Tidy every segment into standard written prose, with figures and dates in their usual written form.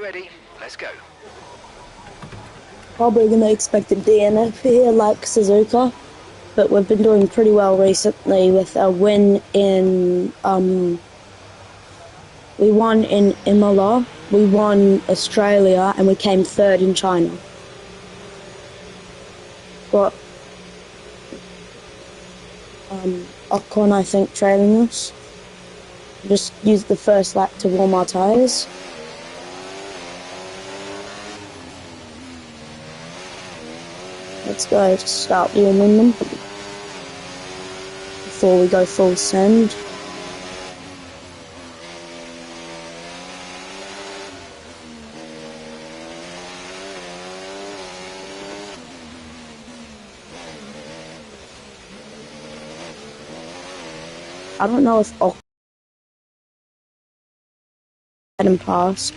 ready. Let's go. Probably gonna expect a DNF here like Suzuka, but we've been doing pretty well recently with a win in we won in Imola, we won Australia, and we came third in China. Got Ocon, I think, trailing us. Just used the first lap to warm our tyres. Let's go start warming them before we go full send. I don't know if Ocon had him pass.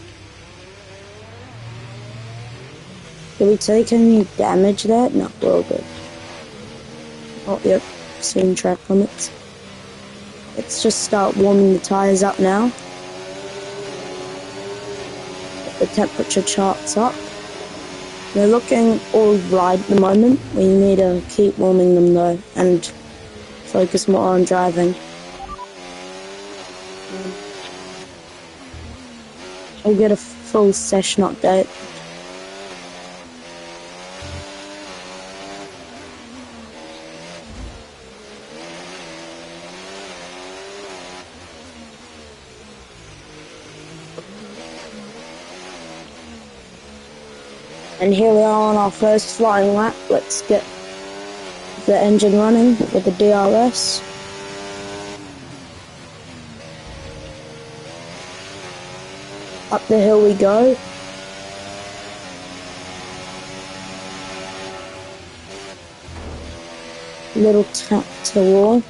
Did we take any damage there? No, we're all good. Oh, yep, same track limits. Let's just start warming the tyres up now. Get the temperature charts up. They're looking all right at the moment. We need to keep warming them though, and focus more on driving. I'll get a full session update. And here we are on our first flying lap. Let's get the engine running with the DRS. Up the hill we go. Little tap to the wall.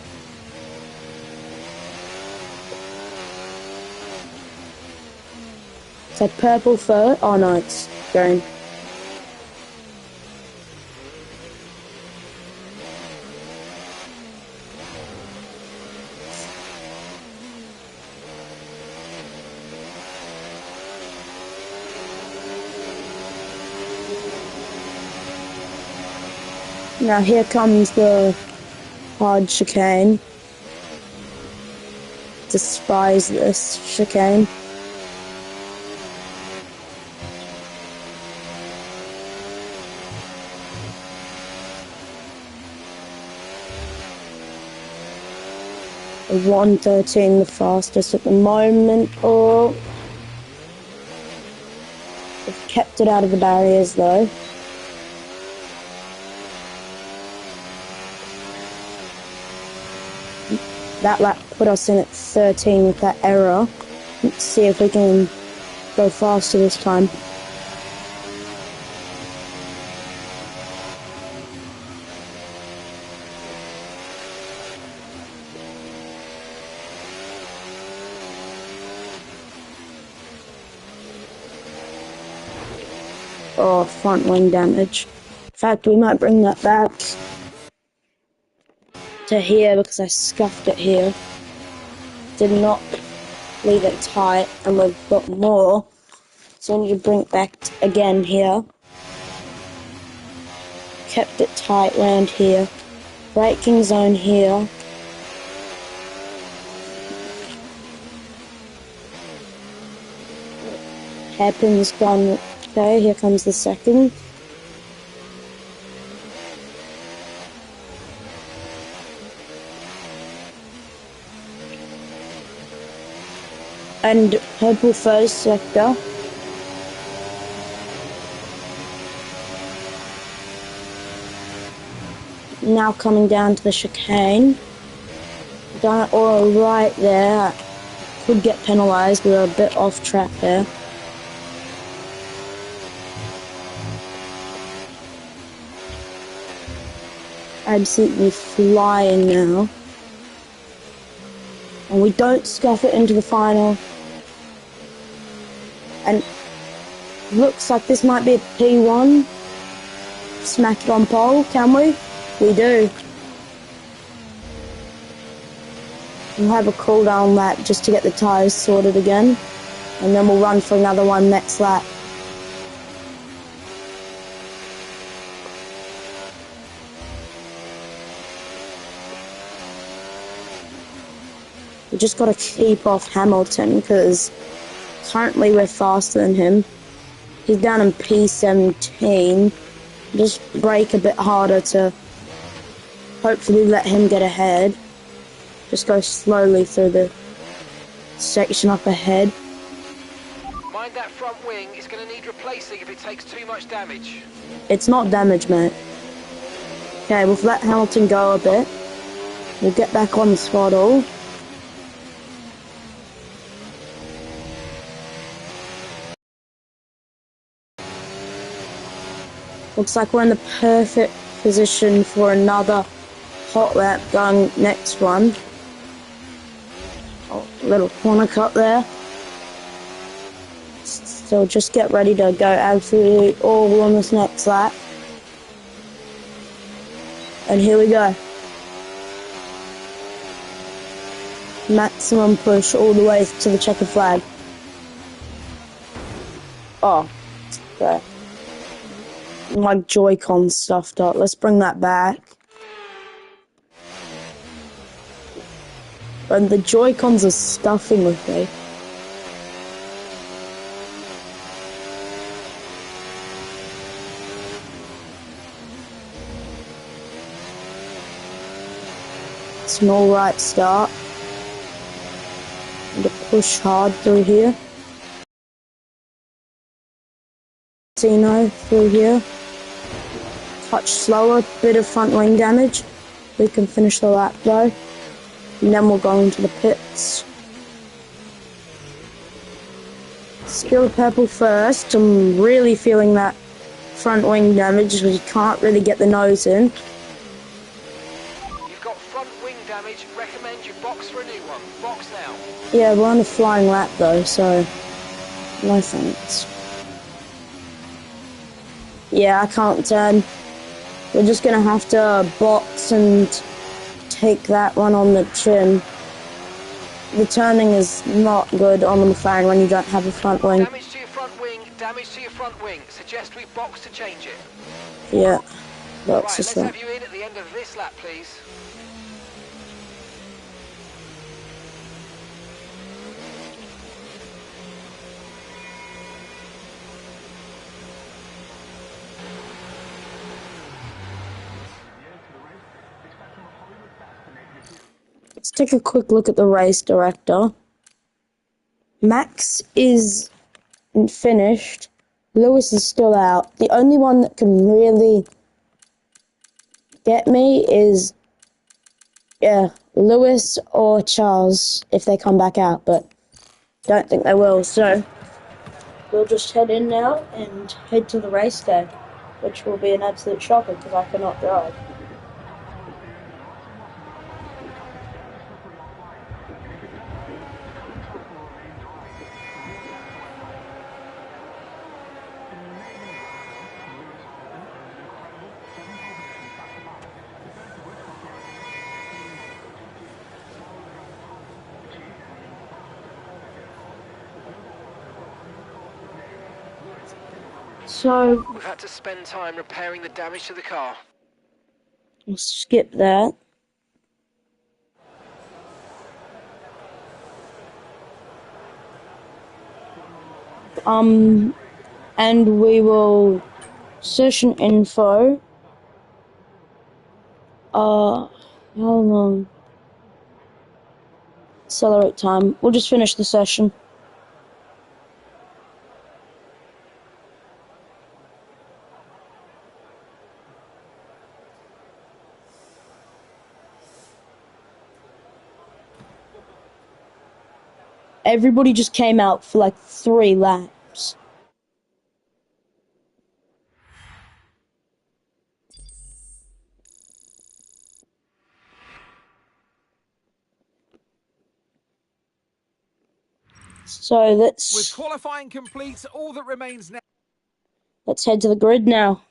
It's a purple fur. Oh no, it's green. Now here comes the hard chicane. Despise this chicane. A 1:13 the fastest at the moment. Oh, we've kept it out of the barriers though. That lap put us in at 13 with that error. Let's see if we can go faster this time. Oh, front wing damage. In fact, we might bring that back to here because I scuffed it here. Did not leave it tight, and we've got more. So I need to bring it back again here. Kept it tight round here. Braking zone here. Hairpin's gone. Okay, here comes the second. And purple first sector. Now coming down to the chicane. Done it all right there. Could get penalised, we were a bit off track there. Absolutely flying now. And we don't scuff it into the final. And looks like this might be a P1. Smack it on pole, can we? We do. We'll have a cool down lap just to get the tyres sorted again. and then we'll run for another one next lap. We just got to keep off Hamilton because currently we're faster than him. He's down in P17. Just brake a bit harder to hopefully let him get ahead. Just go slowly through the section up ahead. Mind that front wing, it's going to need replacing if it takes too much damage. It's not damage, mate. Okay, we'll let Hamilton go a bit. We'll get back on the throttle. Looks like we're in the perfect position for another hot lap going next one. Oh, little corner cut there. So just get ready to go absolutely all on this next lap. And here we go. Maximum push all the way to the checkered flag. Oh, okay. My Joy-Con stuffed up. Let's bring that back. And the Joy-Cons are stuffing with me. It's an alright start. And to push hard through here. Tino through here. Touch slower, bit of front wing damage. We can finish the lap though. And then we'll go into the pits. Skill purple first. I'm really feeling that front wing damage because you can't really get the nose in. You've got front wing damage, recommend you box for a new one. Box now. Yeah, we're on a flying lap though, so no thanks. Yeah, I can't turn. We're just gonna have to box and take that one on the chin. The turning is not good on the McLaren when you don't have a front wing. Damage to your front wing, damage to your front wing. Suggest we box to change it. Yeah, Right, that's let's just have you in at the end of this lap, please. Let's take a quick look at the race director. Max is finished. Lewis is still out. The only one that can really get me is, yeah, Lewis or Charles if they come back out, but don't think they will. So we'll just head in now and head to the race day, which will be an absolute shocker because I cannot drive. So We've had to spend time repairing the damage to the car. we'll skip that. And we will session info. How long? Accelerate time. We'll just finish the session. Everybody just came out for like 3 laps. So With qualifying complete, all that remains now. let's head to the grid now.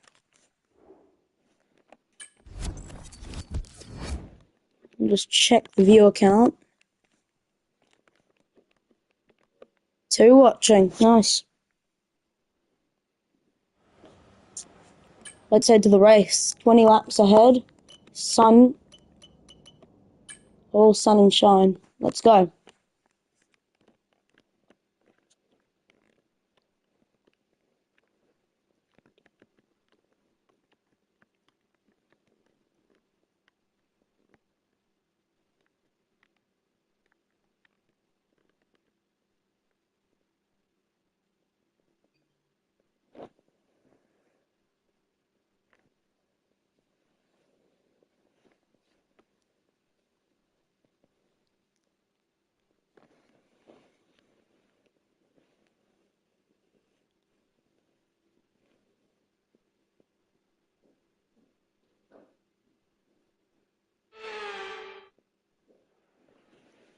And just check the viewer count. 2 watching. Nice. Let's head to the race. 20 laps ahead. Sun. All sun and shine. Let's go.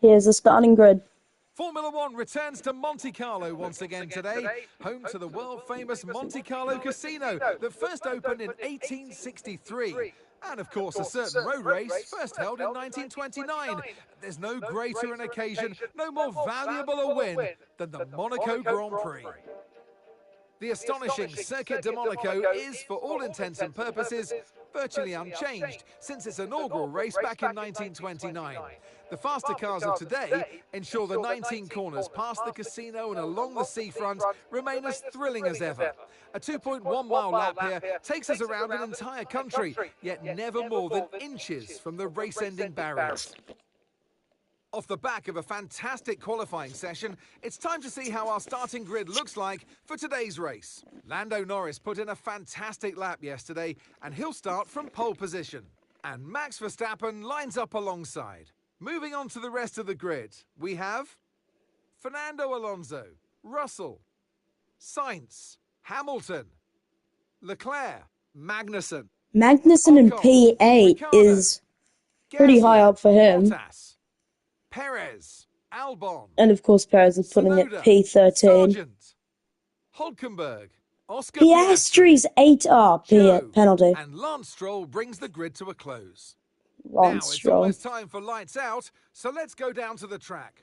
Here's the starting grid. Formula One returns to Monte Carlo once again today, home to the world-famous Monte Carlo Casino that first opened in 1863. And of course, a certain road race first held in 1929. There's no greater an occasion, no more valuable a win than the Monaco Grand Prix. The astonishing Circuit de Monaco is, for all intents and purposes, virtually unchanged since its inaugural race back in 1929. The faster cars of today ensure the 19 corners past the casino and along the seafront remain as thrilling as ever. A 2.1-mile lap here takes us around an entire country, yet never more than inches from the race-ending barriers. Off the back of a fantastic qualifying session, it's time to see how our starting grid looks like for today's race. Lando Norris put in a fantastic lap yesterday, and he'll start from pole position. And Max Verstappen lines up alongside. Moving on to the rest of the grid, we have Fernando Alonso, Russell, Sainz, Hamilton, Leclerc, Magnussen. Magnussen in P8 Ricciardo, is pretty high up for him. Bottas, Perez, Albon, And of course Perez is putting it Tsunoda, P13. Sargent, Hulkenberg, Oscar Piastri's 8R Joe, penalty. and Lance Stroll brings the grid to a close. Lance Now it's Stroll. almost time for lights out, so let's go down to the track.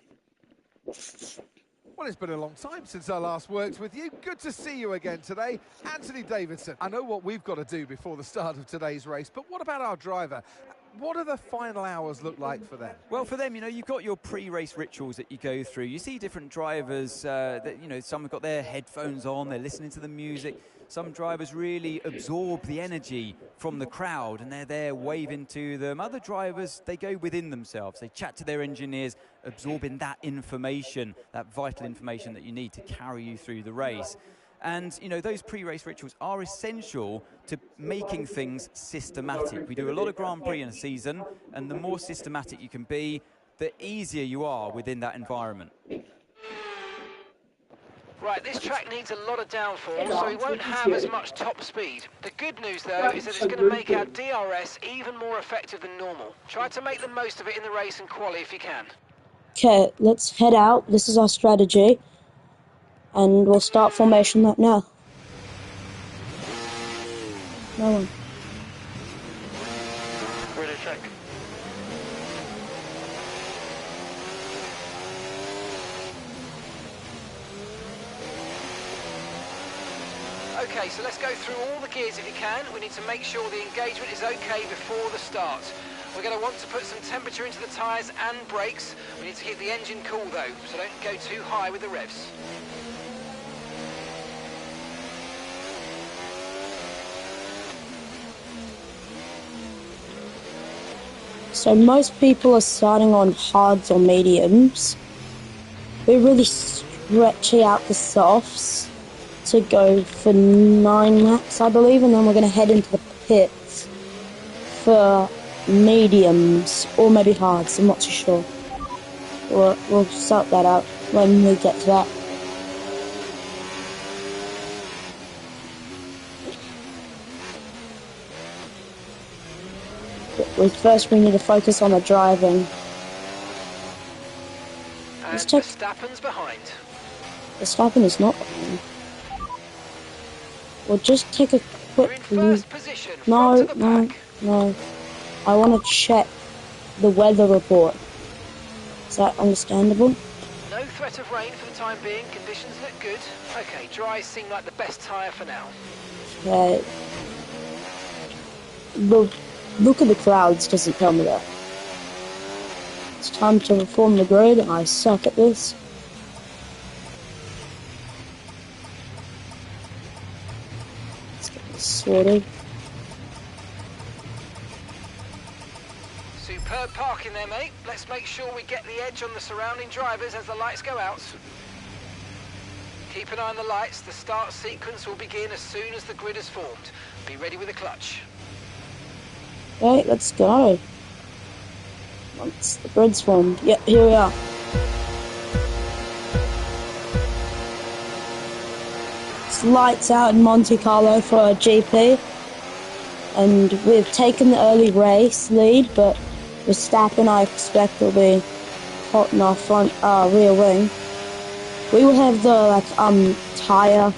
Well, it's been a long time since I last worked with you. Good to see you again today. Anthony Davidson, I know what we've got to do before the start of today's race, but what about our driver? What do the final hours look like for them? Well, for them, you know, you've got your pre-race rituals that you go through. You see different drivers that, you know, some have got their headphones on, they're listening to the music. Some drivers really absorb the energy from the crowd and they're there waving to them. Other drivers, they go within themselves. They chat to their engineers, absorbing that information, that vital information that you need to carry you through the race. And, you know, those pre-race rituals are essential to making things systematic. We do a lot of Grand Prix in a season, and the more systematic you can be, the easier you are within that environment. Right, this track needs a lot of downforce, so it won't have as much top speed. The good news, though, is that it's going to make our DRS even more effective than normal. Try to make the most of it in the race and quali if you can. Okay, let's head out. This is our strategy. And we'll start formation lap now. No one. Ready to check. Okay, so let's go through all the gears if you can. We need to make sure the engagement is okay before the start. We're going to want to put some temperature into the tyres and brakes. We need to keep the engine cool though, so don't go too high with the revs. So most people are starting on hards or mediums. We really stretch out the softs to go for 9 laps, I believe, and then we're going to head into the pits for mediums or maybe hards. I'm not too sure. We'll sort that out when we get to that. First, we need to focus on the driving. And Verstappen's behind. Verstappen is not behind. We'll just take a quick look. No. I want to check the weather report. Is that understandable? No, No threat of rain for the time being. Conditions look good. Okay, dry seem like the best tyre for now. Okay. Look at the clouds doesn't tell me that. It's time to reform the grid. I suck at this. Let's get this sorted. Superb parking there, mate. Let's make sure we get the edge on the surrounding drivers as the lights go out. Keep an eye on the lights. The start sequence will begin as soon as the grid is formed. Be ready with the clutch. Okay, let's go. Once the grid's formed. Yep, here we are. It's lights out in Monte Carlo for a GP. And we've taken the early race lead, but Verstappen, I expect, will be hot in our rear wing. We will have the tire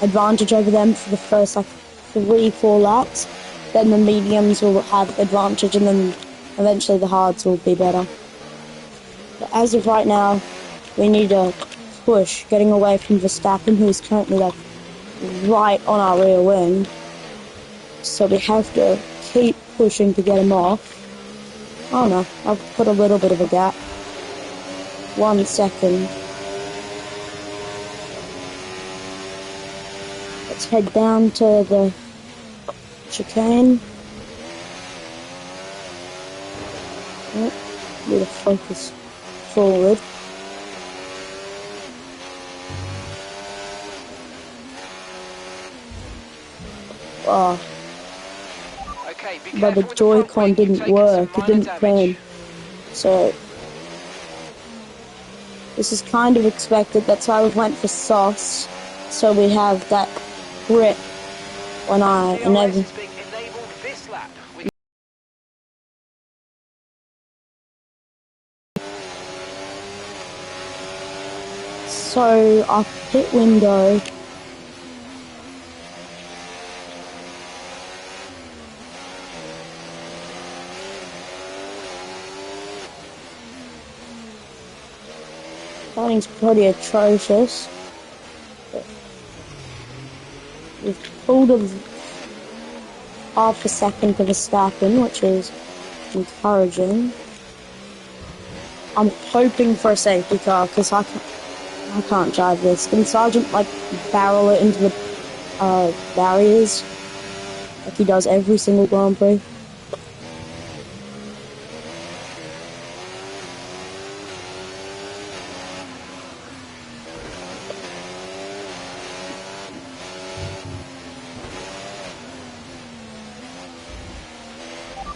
advantage over them for the first 3-4 laps. Then the mediums will have advantage, and then eventually the hards will be better. But as of right now, we need to push, getting away from Verstappen, who is currently right on our rear wing. So we have to keep pushing to get him off. Oh no, I've put a little bit of a gap. 1 second. Let's head down to the chicane. Oh, need to focus forward. Oh. Okay, be But the careful with the front Joy-Con wing. You've didn't taken work, some it didn't minor turn. damage. So this is kind of expected, that's why we went for sauce. So we have that grip when DRS is being enabled this lap. So our pit window Starting's pretty atrocious. We've pulled a half a second to Verstappen, which is encouraging. I'm hoping for a safety car because I can't drive this. Can Sargent barrel it into the barriers like he does every single Grand Prix?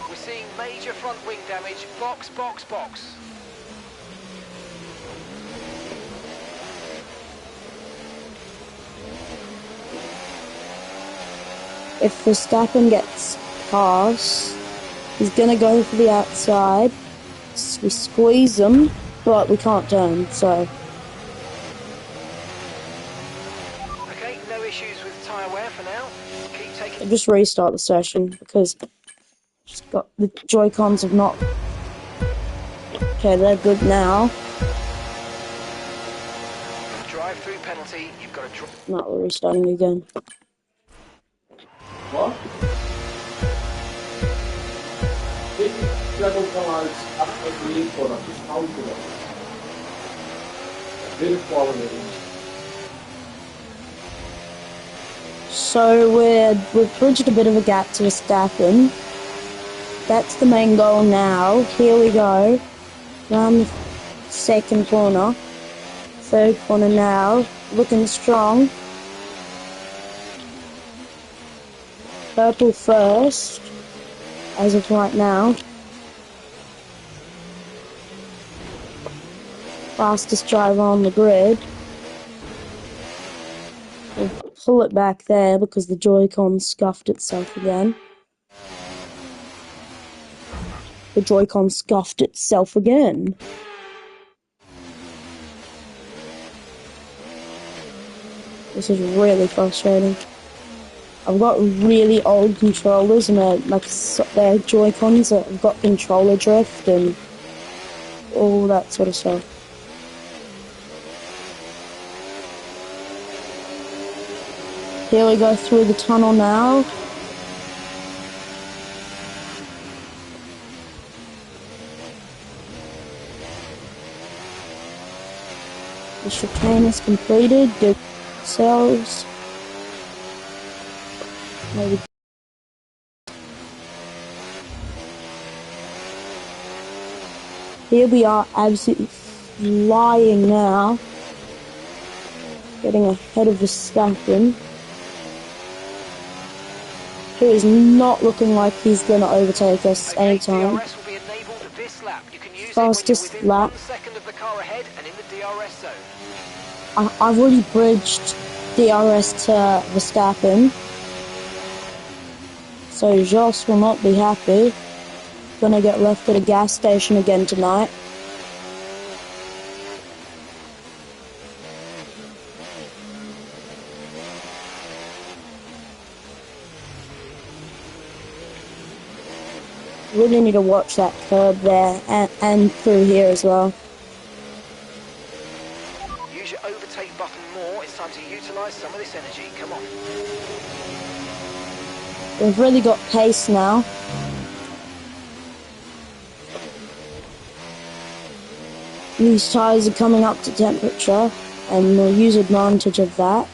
We're seeing major front wing damage. Box, box, box. If Verstappen gets past, he's gonna go for the outside. We squeeze him, but we can't turn, so. Okay, no issues with tyre wear for now. Keep taking... I'll just restart the session because just got the Joy-Cons have not. Okay, they're good now. Drive-through penalty. You've got to... Not restarting again. What? Level colors after green for a discount. Very quality. So we've bridged a bit of a gap to Verstappen. That's the main goal now. Here we go. Round the second corner. Third corner now. Looking strong. Purple first, as of right now. Fastest driver on the grid. We'll pull it back there because the Joy-Con scuffed itself again. The Joy-Con scuffed itself again. This is really frustrating. I've got really old controllers and they're Joy-Cons that have got controller drift, and all that sort of stuff. Here we go through the tunnel now. The chicane is completed. Good cells. Maybe. Here we are, absolutely flying now. Getting ahead of Verstappen, who is not looking like he's going to overtake us anytime. Fastest lap. I've already bridged DRS to Verstappen, so Jos will not be happy. Gonna get left at a gas station again tonight. Really need to watch that curb there and through here as well. Use your overtake button more. It's time to utilise some of this energy. Come on. We've really got pace now. These tyres are coming up to temperature, and we'll use advantage of that.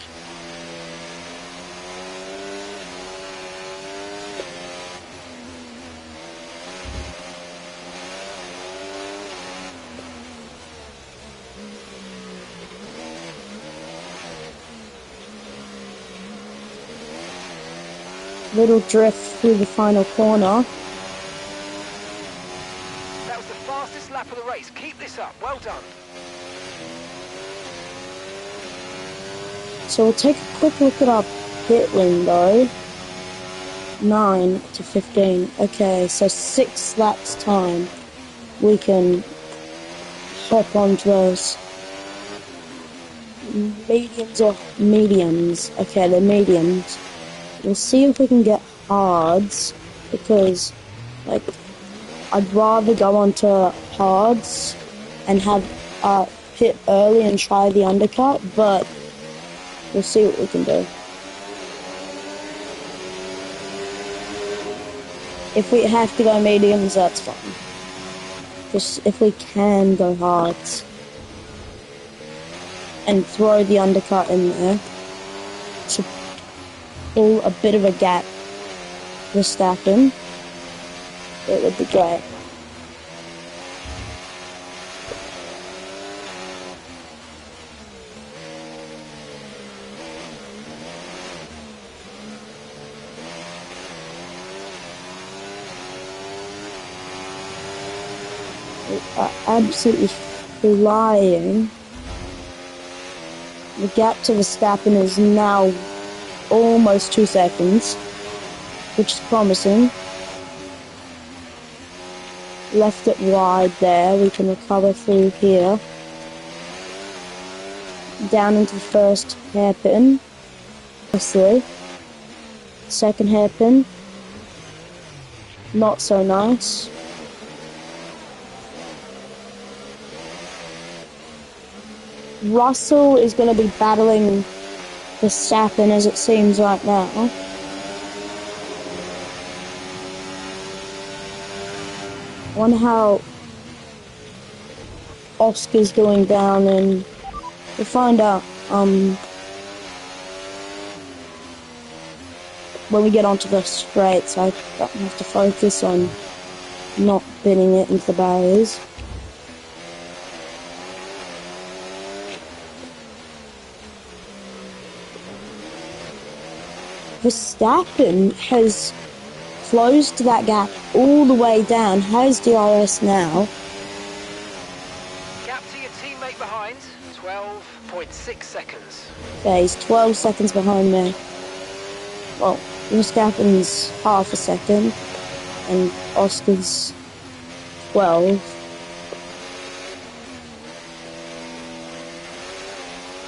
Little drift through the final corner. That was the fastest lap of the race. Keep this up. Well done. So we'll take a quick look at our pit window. 9 to 15. Okay, so 6 laps time. We can hop onto those mediums or mediums. Okay, they're mediums. We'll see if we can get hards, because, like, I'd rather go onto hards and have pit early and try the undercut, but we'll see what we can do. If we have to go mediums, that's fine. Just if we can go hards and throw the undercut in there to pull a bit of a gap Verstappen, it would be great. We are absolutely flying. The gap to Verstappen is now almost 2 seconds, which is promising. Left it wide there, we can recover through here. Down into the first hairpin. Nicely. Second hairpin. Not so nice. Russell is going to be battling Verstappen as it seems right now. I wonder how Oscar's doing down, and we'll find out when we get onto the straights. I don't have to focus on not binning it into the barriers. Verstappen has closed that gap all the way down, has DRS now. Gap to your teammate behind, 12.6 seconds. Yeah, he's 12 seconds behind me. Well, Verstappen's half a second, and Oscar's 12.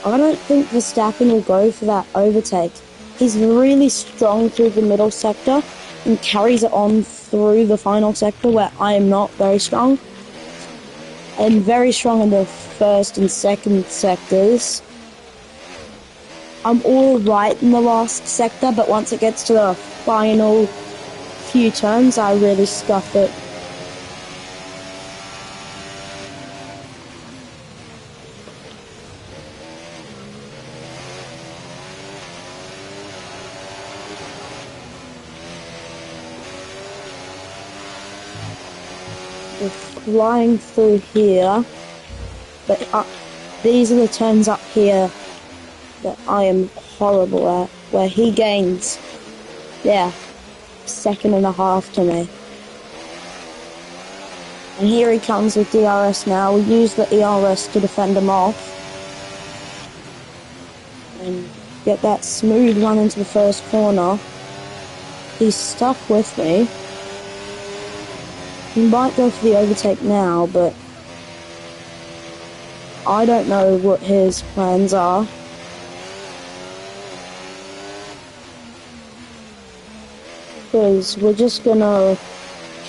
I don't think Verstappen will go for that overtake. He's really strong through the middle sector and carries it on through the final sector where I am not very strong. I'm very strong in the first and second sectors. I'm alright in the last sector, but once it gets to the final few turns, I really scuff it. We're flying through here, but these are the turns up here that I am horrible at, where he gains, yeah, 1.5 to me. And here he comes with DRS now. We use the ERS to defend him off. And get that smooth run into the first corner. He's stuck with me. He might go for the overtake now, but I don't know what his plans are. Because we're just gonna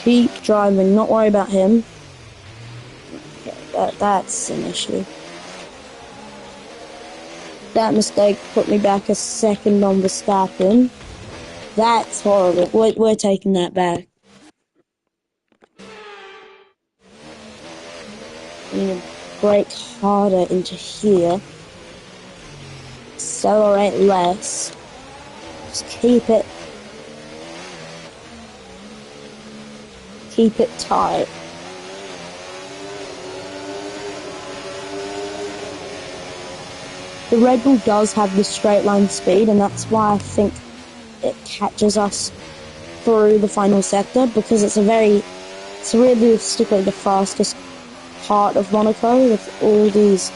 keep driving, not worry about him. Okay, that's an issue. That mistake put me back a second on Verstappen. That's horrible. We're taking that back. We need to brake harder into here. Accelerate less. Just keep it tight. The Red Bull does have the straight line speed, and that's why I think it catches us through the final sector, because it's realistically the fastest part of Monaco, with all these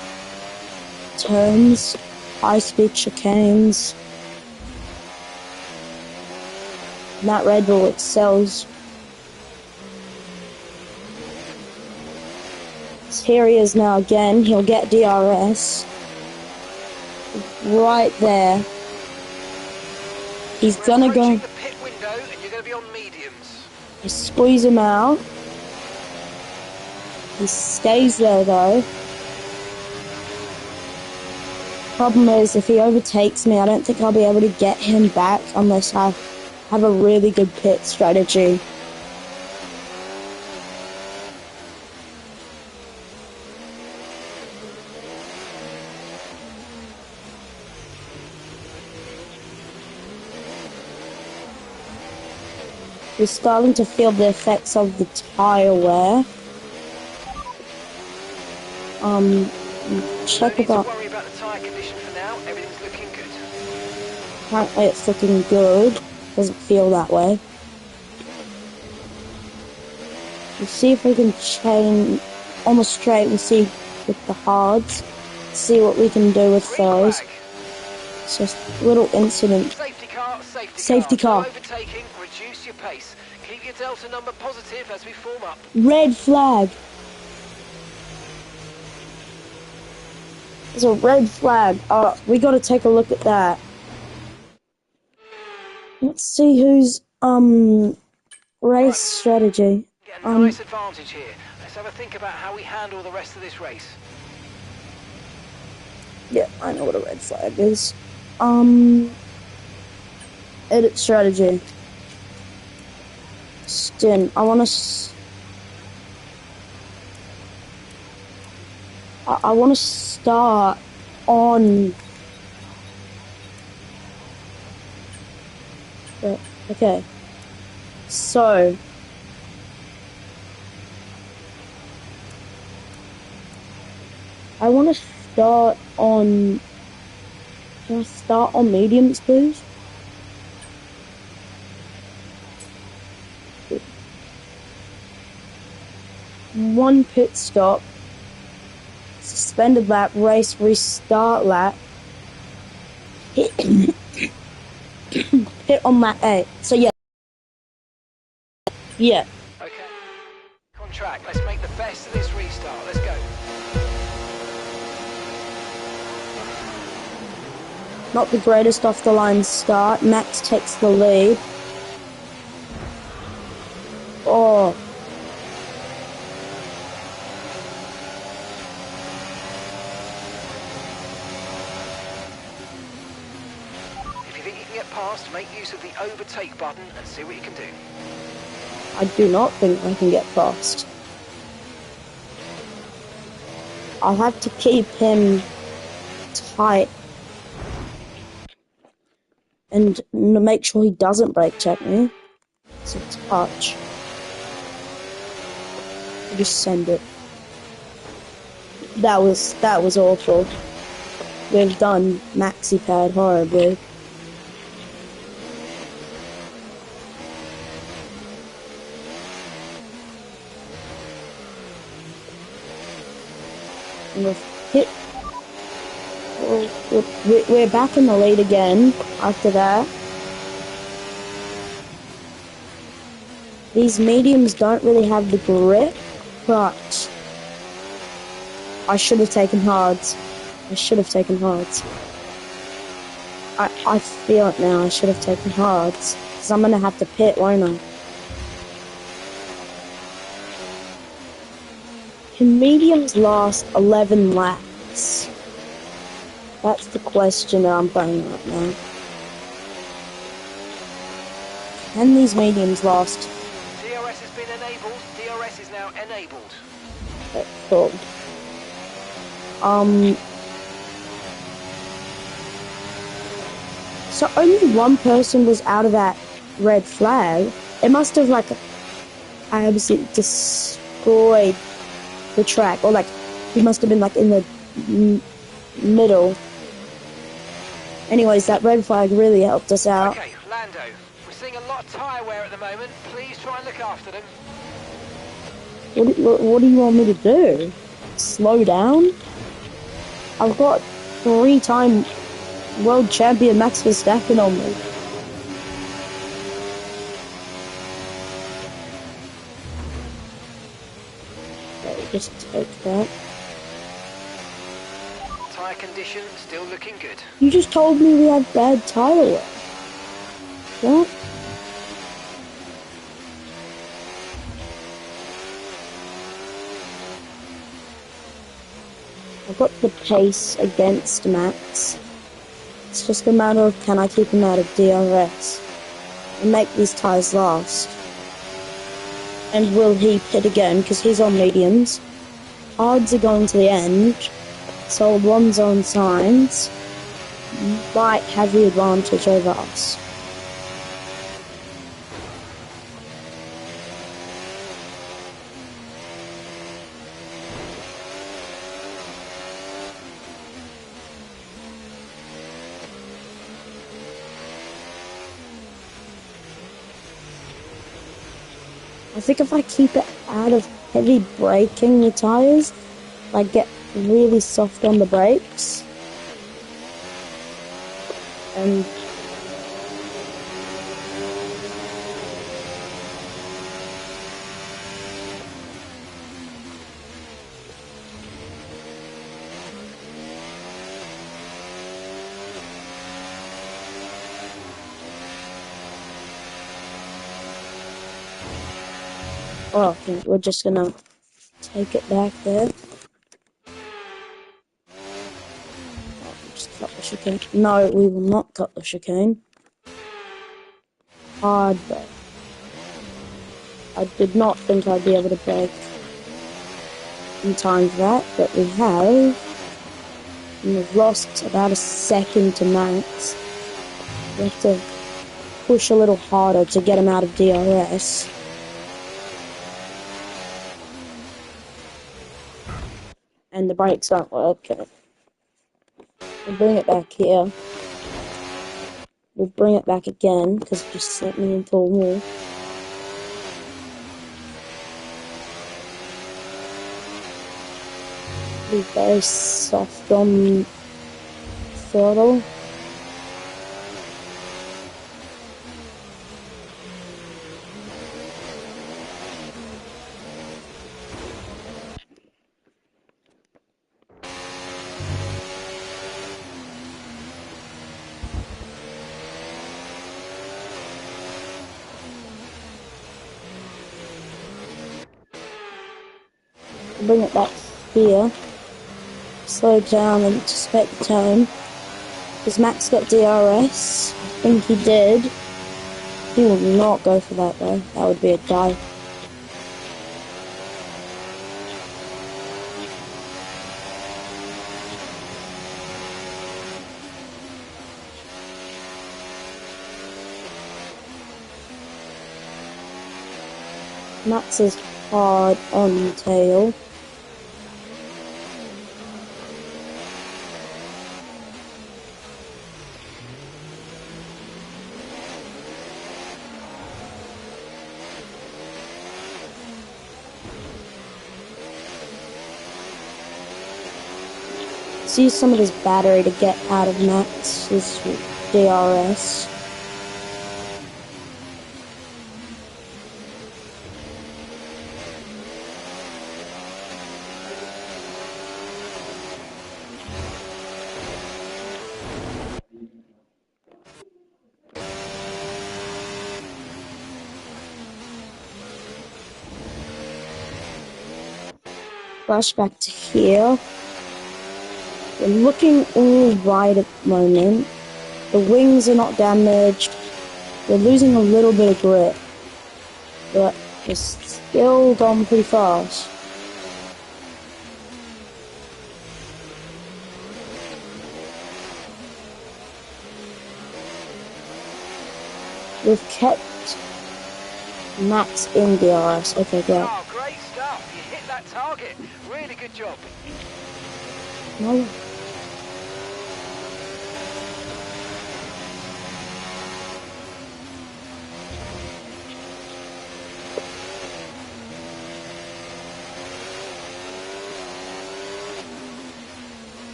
turns, high-speed chicanes. And that Red Bull excels. Here he is now again. He'll get DRS. Right there. He's gonna go. The pit window, and you're gonna be on mediums. I squeeze him out. He stays there though. Problem is, if he overtakes me, I don't think I'll be able to get him back unless I have a really good pit strategy. We're starting to feel the effects of the tyre wear. Check about. Don't worry about the tyre condition for now. Everything's looking good. Apparently it's looking good. Doesn't feel that way. We'll see if we can chain on the straight and see with the hards. See what we can do with those. It's just a little incident. Safety car. No overtaking, reduce your pace. Keep your delta number positive as we form up. Red flag. There's a red flag. We gotta take a look at that. Let's see who's race strategy. Get a nice advantage here. Let's have a think about how we handle the rest of this race. Yeah, I know what a red flag is. Edit strategy. Stint. I want to start on. Okay. So. I want to start on. Can I start on mediums, please? One pit stop, suspended lap, race restart lap, hit on lap 8. So yeah. Okay. On track. Let's make the best of this restart. Let's go. Not the greatest off the line start. Max takes the lead. Oh. get past, make use of the overtake button and see what you can do. I do not think I can get past. I'll have to keep him tight and make sure he doesn't brake check me. It's a touch. Just send it. That was awful. We've done maxi pad horribly. And we've hit. We're back in the lead again after that. These mediums don't really have the grip, but I should have taken hards. I should have taken hards. I feel it now. I should have taken hards. Because I'm going to have to pit, won't I? Can mediums last 11 laps? That's the question that I'm playing right now. Can these mediums last? DRS has been enabled. DRS is now enabled. Cool. So only one person was out of that red flag. It must have absolutely destroyed the track, or he must have been in the middle. Anyways, that red flag really helped us out. Okay, Lando, we're seeing a lot of tyre wear at the moment. Please try and look after them. What do you want me to do? Slow down? I've got 3-time world champion Max Verstappen on me. Okay, just take that. Tyre condition still looking good. You just told me we had bad tyre wear. What? I've got the pace against Max. It's just a matter of can I keep him out of DRS and make these tyres last. And will he pit again because he's on mediums. Hards are going to the end, so one's on signs might have the advantage over us. I think if I keep it out of heavy braking the tyres, get really soft on the brakes. And I think we're just gonna take it back there. Just cut the chicane. No, we will not cut the chicane. Hard brake. I did not think I'd be able to brake in time for that, but we have. And we've lost about a second to Max. We have to push a little harder to get him out of DRS. And the brakes don't work. We'll bring it back here. We'll bring it back again, because it just sent me into a wall. Be very soft on throttle. Bring it back here. Slow down and anticipate the turn. Has Max got DRS? I think he did. He will not go for that though. That would be a dive. Max is hard on the tail. Let's use some of this battery to get out of Max's DRS. Flashback to here. We're looking all right at the moment. The wings are not damaged. We're losing a little bit of grip, but we're still going pretty fast. We've kept Max in DRS. Okay, great. Oh, great stuff. You hit that target. Really good job. No.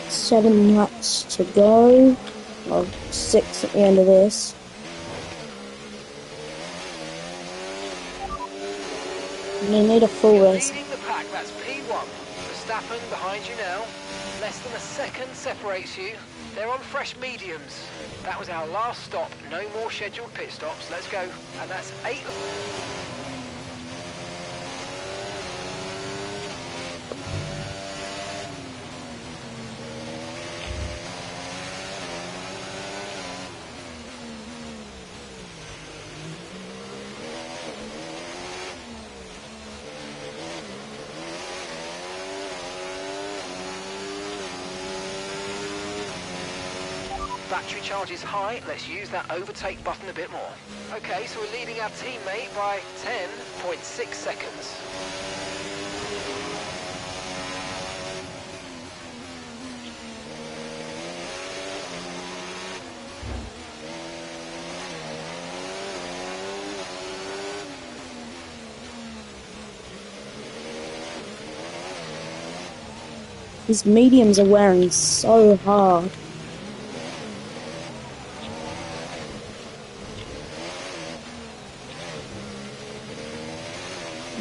Seven laps to go. Well, 6 at the end of this. We need a full race. Leading the pack, that's P1. Verstappen behind you now. Less than a second separates you. They're on fresh mediums. That was our last stop. No more scheduled pit stops. Let's go. And that's 8. Battery charge is high. Let's use that overtake button a bit more. Okay, so we're leading our teammate by 10.6 seconds. These mediums are wearing so hard.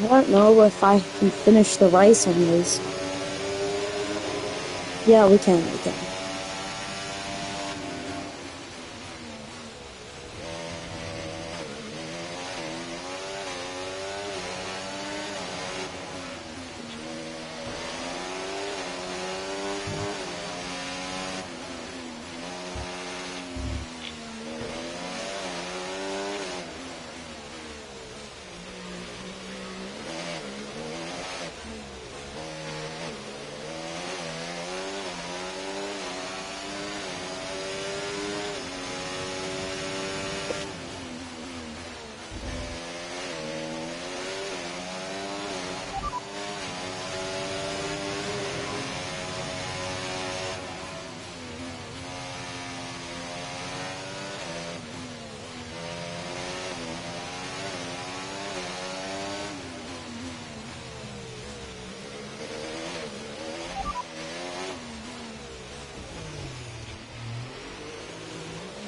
I don't know if I can finish the race on these. Yeah, we can.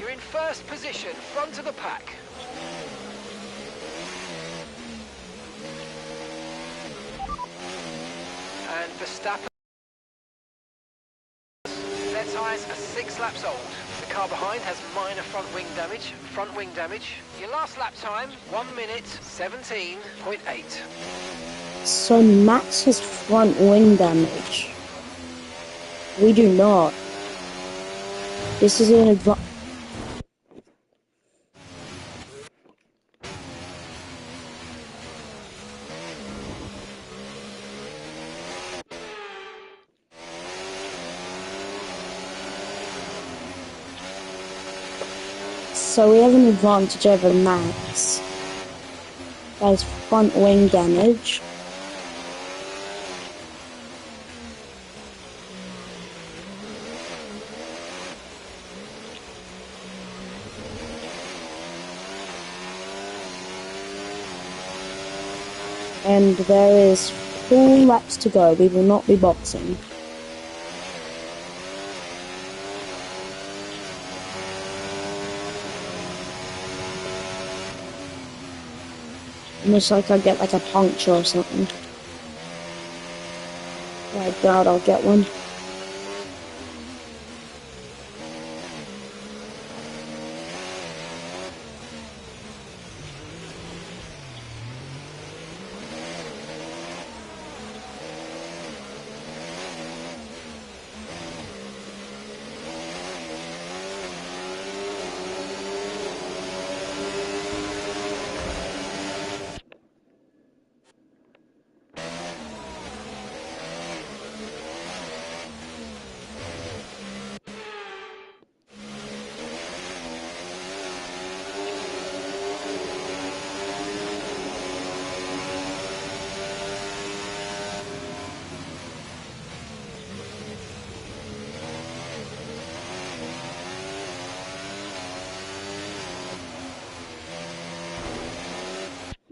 You're in first position, front of the pack. And Verstappen, their tyres are 6 laps old. The car car behind has minor front wing damage. Your last lap time, 1 minute 17.8. So Max has front wing damage. We do not. This is an advantage. So we have an advantage over Max. That is front wing damage. And there is 4 laps to go. We will not be boxing. Almost like I get like a puncture or something. I doubt I'll get one.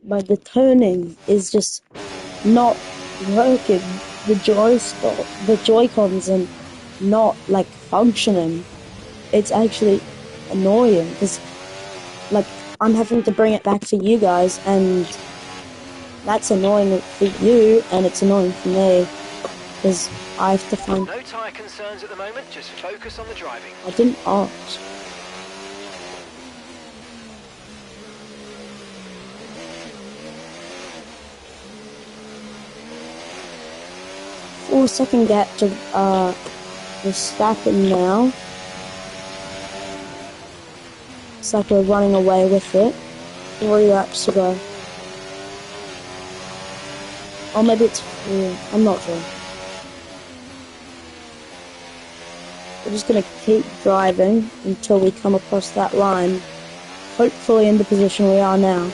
But the turning is just not working. The Joy-Cons are not like functioning. It's actually annoying because like I'm having to bring it back for you guys, and that's annoying for you and it's annoying for me because I have to find. No tyre concerns at the moment, just focus on the driving. I didn't ask. Second gap to Verstappen now. It's like we're running away with it. 3 laps to go. Or maybe it's 4. I'm not sure. We're just gonna keep driving until we come across that line. Hopefully in the position we are now.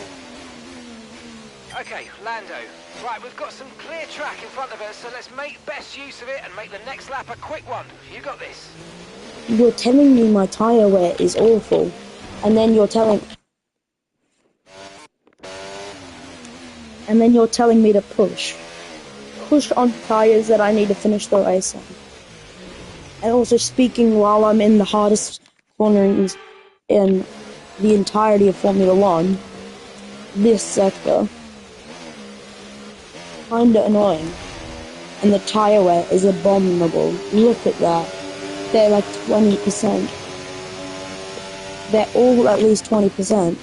Okay, Lando. Right, we've got some clear track in front of us, so let's make best use of it and make the next lap a quick one. You got this. You're telling me my tyre wear is awful, and then you're telling me to push on tyres that I need to finish the race on. And also speaking while I'm in the hardest cornerings in the entirety of Formula 1, this sector. Kinda annoying. And the tyre wear is abominable. Look at that. They're like 20%. They're all at least 20%.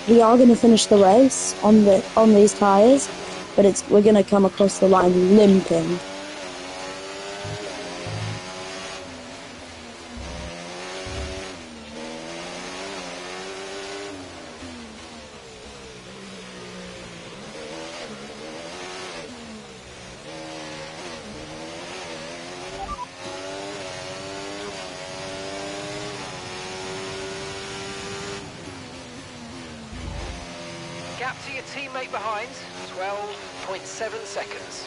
We are going to finish the race on these tyres, but we're going to come across the line limping. Gap to your teammate behind, 12.7 seconds.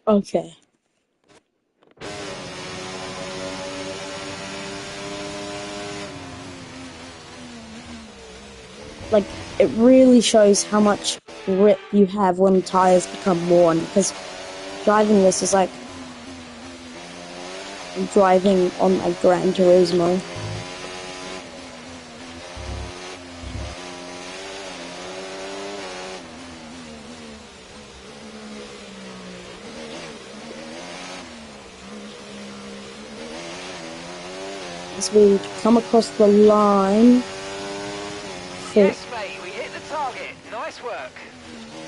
Okay. Like, it really shows how much grip you have when tires become worn, because driving this is like driving on a Gran Turismo. As we come across the line, Yes, mate, we hit the target. Nice work.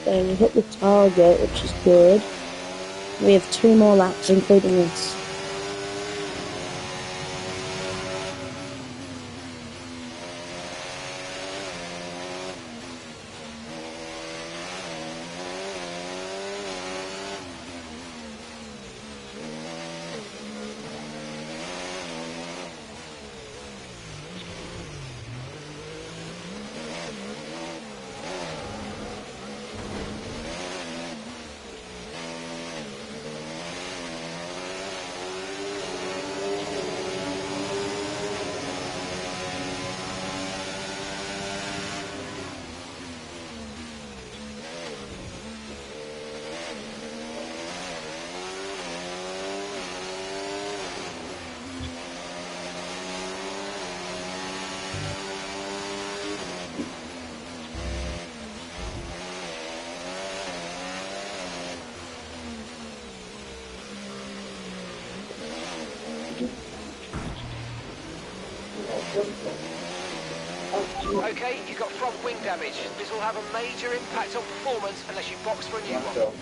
then we hit the target, which is good. We have 2 more laps, including this. Okay, you've got front wing damage. This will have a major impact on performance unless you box for a new one.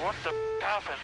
What the happened?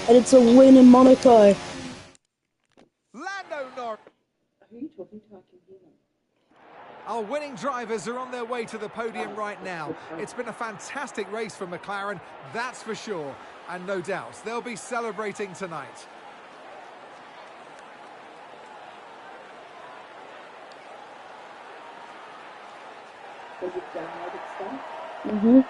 And it's a win in Monaco. Lando Norris. Our winning drivers are on their way to the podium right now. It's been a fantastic race for McLaren, that's for sure. And no doubt, they'll be celebrating tonight. Mm-hmm.